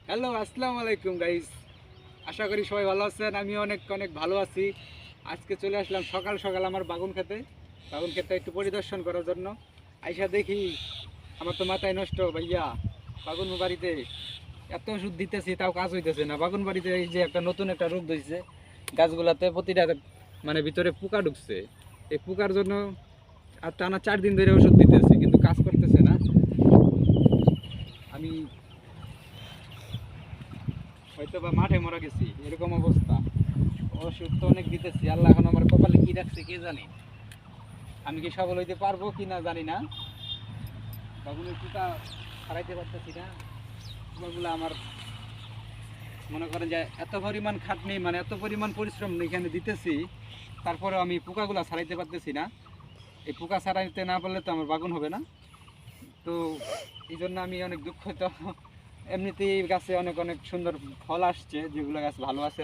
Hello, আসসালামু আলাইকুম guys. আশা করি সবাই ভালো আছেন। আমি অনেক অনেক ভালো আছি। আজকে চলে আসলাম সকাল সকাল আমার বাগুন খেতে একটু পরিদর্শন করার জন্য। আইসা দেখি আমার তো মাথায় নষ্ট ভাইয়া, বাগুন বাড়িতে এত ওষুধ দিতেছি তাও কাজ হইতেছে না। বাগুন বাড়িতে এই যে একটা নতুন একটা রোগ ধরছে, গাছগুলাতে প্রতিটা মানে ভিতরে পোকা ঢুকছে। এই পোকার জন্য আর টানা 4 দিন ধরে ওষুধ দিতেছি কিন্তু কাজ করতেছে না। আমি হয়তো বা মাঠে মরা গেছি, এরকম অবস্থা। ওষুধ তো অনেক দিতেছি, আল্লাহ এখন আমার কপালে কি রাখছে কে জানে। আমি কি সফল হইতে পারবো কি না জানি না। বাগুনের পোকা ছাড়াইতে পারতেছি না। পোকাগুলো আমার মনে করেন যে এত পরিমাণ খাটনি, মানে এত পরিমাণ পরিশ্রম এখানে দিতেছি, তারপরেও আমি পোকাগুলো ছাড়াইতে পারতেছি না। এই পোকা ছাড়াইতে না পারলে তো আমার বাগুন হবে না। তো এই জন্য আমি অনেক দুঃখিত। এমনিতেই গাছে অনেক অনেক সুন্দর ফল আসছে, যেগুলো গাছ ভালো আছে।